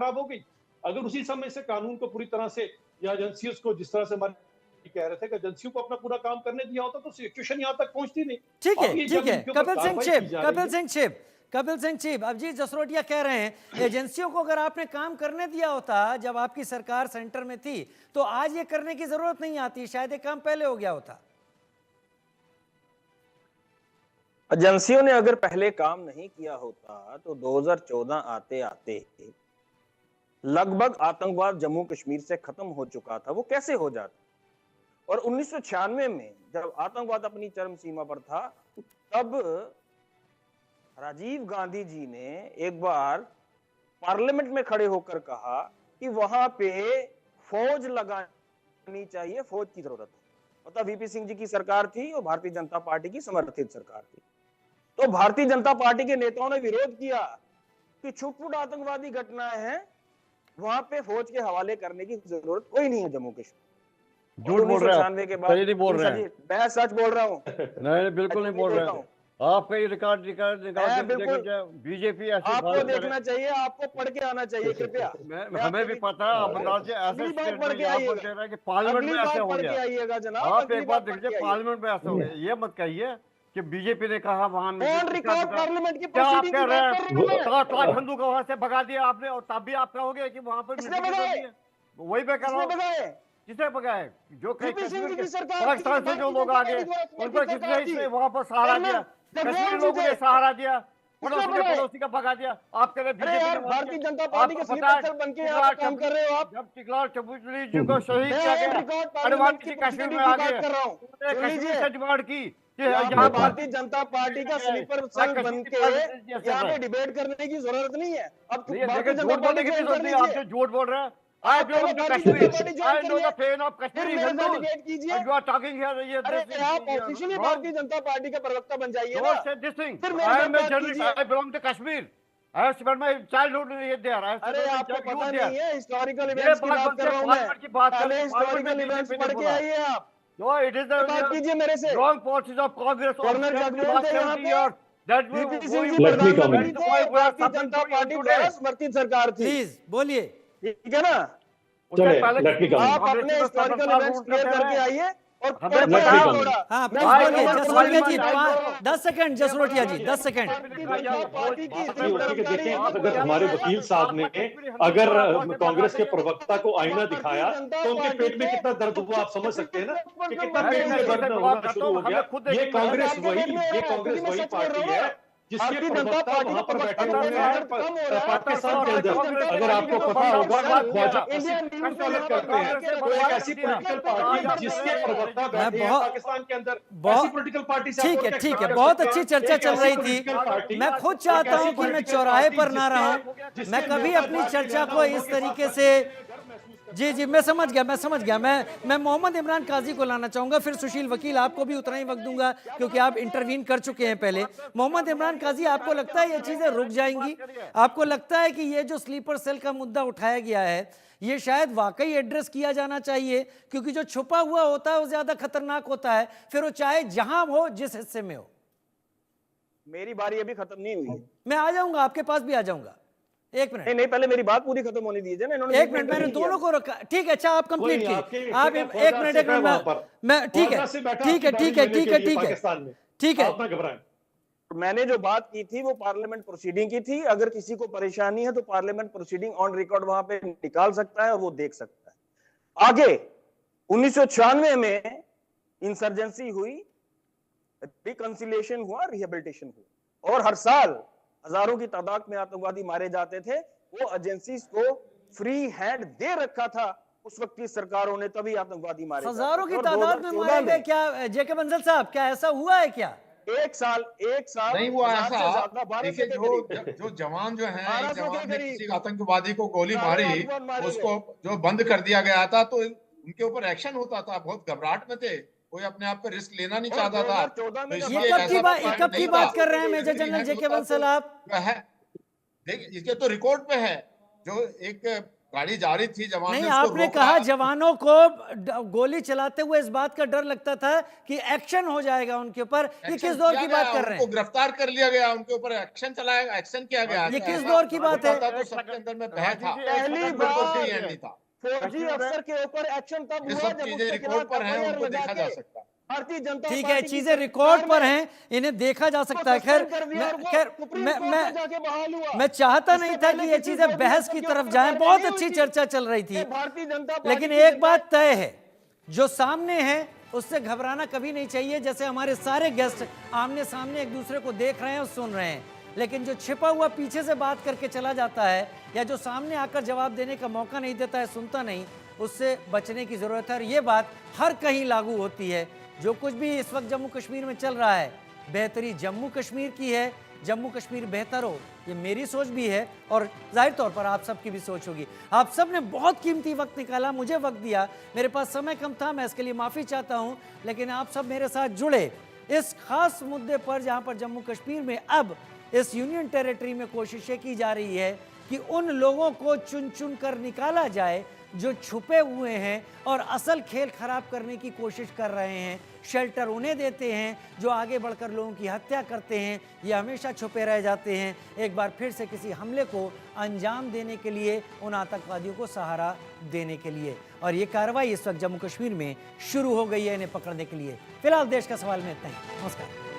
खराब हो गई। अगर उसी समय से कानून को पूरी तरह से या एजेंसियों को जिस तरह से हमारे कह रहे थे कि एजेंसियों को अपना पूरा काम करने दिया होता तो सिचुएशन यहाँ तक पहुंचती नहीं। ठीक है, अब ये ठीक जब है। इनके ऊपर कपिल सिंह कार्रवाई छिब, की जा कपिल रही है, सिंह छिब, कपिल सिंह छिब, अभिजीत जसरोटिया कह रहे हैं एजेंसियों को अगर आपने काम करने दिया होता जब आपकी सरकार सेंटर में थी तो आज ये करने की जरूरत नहीं आती, शायद ये काम पहले हो गया होता। एजेंसियों ने अगर पहले काम नहीं किया होता तो 2014 आते आते लगभग आतंकवाद जम्मू कश्मीर से खत्म हो चुका था। वो कैसे हो जाता? और 1996 में जब आतंकवाद अपनी चरम सीमा पर था तब राजीव गांधी जी ने एक बार पार्लियामेंट में खड़े होकर कहा कि वहां पे फौज लगानी चाहिए, फौज की जरूरत है। मतलब वीपी सिंह जी की सरकार थी और भारतीय जनता पार्टी की समर्थित सरकार थी। तो भारतीय जनता पार्टी के नेताओं ने विरोध किया कि छुटपुट आतंकवादी घटनाएं हैं, वहां पे फौज के हवाले करने की जरूरत कोई नहीं है जम्मू कश्मीर। झूठ बोल रहे हैं, के बाद नहीं बोल रहे हैं। मैं सच बोल रहा हूँ। नहीं बिल्कुल नहीं बोल रहे हैं। आपका ये रिकॉर्ड बीजेपी आपको देखना चाहिए, आपको पढ़ के आना चाहिए कृपया। हमें भी पता है आप बता ऐसे कि पार्लियामेंट में ऐसा हो गया। जनाब आप एक बात देखिए, पार्लियामेंट में ऐसा हो गया। ये मत कहिए कि बीजेपी ने कहा वहां पार्लियामेंट की क्या आप कह रहे हैं ठंडू को वहां से भगा दिया आपने और तब भी आप कहोगे कि वहां पर वही मैं कह रहा हूँ। किसे भगाए? जो पाकिस्तान से जो लोग आ गए उनको किसने वहां पर सहारा दिया? कश्मीरी लोगों ने सहारा दिया, पड़ोसी का भगा दिया। आप कह रहे भारतीय जनता पार्टी के स्लीपर बन के आप काम कर रहे हो। आप जब टिकलाल चबूतरी जी को शहीद किया गया, अडवाणी जी कश्मीर में आ गए, कश्मीर से डिमांड की कि यहाँ भारतीय जनता पार्टी का स्लीपर सेल बन के यहाँ पे डिबेट करने की जरूरत नहीं है। अब झूठ बोलने की जरूरत नहीं, आप जो झूठ बोल रहे हैं। I belong to Kashmir. I know the pain of Kashmiri Hindus. And you are talking here. आप ऑफिशियली भारतीय जनता पार्टी के प्रवक्ता बन जाइए ना। Don't say this thing. I am a journalist. I belong to Kashmir. I have spent my childhood there. अरे आपको पता नहीं है हिस्टोरिकल इवेंट्स की बात कर रहा हूँ मैं। पहले हिस्टोरिकल इवेंट्स पढ़ के आइए आप। No, it is the बात कीजिए मेरे से। wrong policies of Congress. Governor Jagmohan थे यहाँ पे। That will VP Singh ji प्रधानमंत्री थे, भारतीय जनता पार्टी द्वारा समर्थित सरकार थी। प्लीज बोलिए। ठीक है ना? आप अपने हिस्टोरिकल इवेंट्स क्लियर करके आइए और हाँ बोलिए जसरोटिया जी। 10 सेकंड जसरोटिया जी, 10 सेकंड। देखिए अगर हमारे वकील साहब ने अगर कांग्रेस के प्रवक्ता को आईना दिखाया तो उनके पेट में कितना दर्द हुआ आप समझ सकते हैं ना कि कितना पेट में दर्द होना शुरू हो गया। ये कांग्रेस वही पार्टी है जिसके प्रवक्ता वहां पर बैठे हुए हैं पाकिस्तान के अंदर। अगर आपको पता होगा ख्वाजा करते हैं तो एक ऐसी पॉलिटिकल पार्टी जिसके प्रवक्ता बैठे हैं पाकिस्तान के अंदर, ऐसी पॉलिटिकल पार्टी से ठीक है, बहुत अच्छी चर्चा चल रही थी। मैं खुद चाहता हूं कि मैं चौराहे पर ना रहूं, मैं कभी अपनी चर्चा को इस तरीके से जी मैं समझ गया। मैं मोहम्मद इमरान काजी को लाना चाहूंगा, फिर सुशील वकील आपको भी उतना ही वक्त दूंगा क्योंकि आप इंटरवीन कर चुके हैं पहले। मोहम्मद इमरान काजी, आपको लगता है ये चीजें रुक जाएंगी? आपको लगता है कि ये जो स्लीपर सेल का मुद्दा उठाया गया है ये शायद वाकई एड्रेस किया जाना चाहिए? क्योंकि जो छुपा हुआ होता है वो ज्यादा खतरनाक होता है, फिर वो चाहे जहां हो, जिस हिस्से में हो। मेरी बारी अभी खत्म नहीं हुई है, मैं आ जाऊंगा, आपके पास भी आ जाऊंगा। एक मिनट नहीं, पहले मेरी बात पूरी खत्म होने दीजिए ना। इन्होंने एक मिनट, मैंने दोनों को रखा। ठीक है, अच्छा आप कंप्लीट कीजिए। आप एक मिनट मैं ठीक है। मैंने जो बात की थी वो पार्लियामेंट प्रोसीडिंग की थी। अगर किसी को परेशानी है तो पार्लियामेंट प्रोसीडिंग ऑन रिकॉर्ड वहां पे निकाल सकता है और वो देख सकता है। आगे 1996 में इंसर्जेंसी हुई, रिकंसिलिएशन हुआ, रिहेबिलिटेशन हुआ और हर साल हजारों की तादाद में आतंकवादी मारे जाते थे। वो एजेंसीज को फ्री हैंड दे रखा था उस वक्त की सरकारों ने, तभी आतंकवादी मारे हजारों की तादाद में मारे गए। क्या जेके बंसल साहब, क्या ऐसा हुआ है क्या? एक साल नहीं हुआ ऐसा। देखिए जो जवान जो हैं, जवान ने किसी आतंकवादी को गोली मारी, उसको जो बंद कर दिया गया था तो उनके ऊपर एक्शन होता था। बहुत घबराहट में थे, कोई अपने आप पे रिस्क लेना नहीं चाहता था। तो ये कब की बात कर रहे हैं मेजर जनरल जेके बंसल आप? देखिए इसके तो रिकॉर्ड पे है। जो एक गाड़ी जा रही थी, जवान नहीं, ने उसको आपने रोका। कहा जवानों को गोली चलाते हुए इस बात का डर लगता था कि एक्शन हो जाएगा उनके ऊपर। ये किस दौर की बात कर रहे हैं? उनको गिरफ्तार कर लिया गया, उनके ऊपर एक्शन चलाया, एक्शन किया गया। ये किस दौर की बात है? तो सबके अंदर में भय था, पहली बार नहीं था। फौजी अफसर के ऊपर एक्शन तब ये हुआ सब जब चीजें उसके रिकॉर्ड पर हैं, खिलाफ उनको FIR देखा लगा जा के सकता है। भारतीय जनता ठीक पार्टी है, की चीजें सरकार रिकॉर्ड पर में हैं, इन्हें देखा जा सकता है। खैर कर दिया और वो खैर सुप्रीम मैं कोर्ट में जाके बहाल हुआ। मैं चाहता इससे नहीं था पहले कि ये किसी चीजें फौजी बहस अफसर की के तरफ ऊपर जाएं। कार्रवाई बहुत नहीं अच्छी हुई थी। चर्चा चल रही थी, ये भारतीय जनता पार्टी लेकिन की एक बात सरकार- तय है, जो सामने है उससे घबराना कभी नहीं चाहिए। जैसे हमारे सारे गेस्ट आमने सामने एक दूसरे को देख रहे हैं और सुन रहे हैं, लेकिन जो छिपा हुआ पीछे से बात करके चला जाता है या जो सामने आकर जवाब देने का मौका नहीं देता है, सुनता नहीं, उससे बचने की जरूरत है। और ये बात हर कहीं लागू होती है। जो कुछ भी इस वक्त जम्मू कश्मीर में चल रहा है, बेहतरी जम्मू कश्मीर की है। जम्मू कश्मीर बेहतर हो, ये मेरी सोच भी है और जाहिर तौर पर आप सबकी भी सोच होगी। आप सब ने बहुत कीमती वक्त निकाला, मुझे वक्त दिया, मेरे पास समय कम था, मैं इसके लिए माफ़ी चाहता हूँ। लेकिन आप सब मेरे साथ जुड़े इस खास मुद्दे पर, जहाँ पर जम्मू कश्मीर में अब इस यूनियन टेरिटरी में कोशिशें की जा रही है कि उन लोगों को चुन चुन कर निकाला जाए जो छुपे हुए हैं और असल खेल खराब करने की कोशिश कर रहे हैं। शेल्टर उन्हें देते हैं जो आगे बढ़कर लोगों की हत्या करते हैं, ये हमेशा छुपे रह जाते हैं। एक बार फिर से किसी हमले को अंजाम देने के लिए, उन आतंकवादियों को सहारा देने के लिए। और ये कार्रवाई इस वक्त जम्मू कश्मीर में शुरू हो गई है इन्हें पकड़ने के लिए। फिलहाल देश का सवाल में इतना ही। नमस्कार।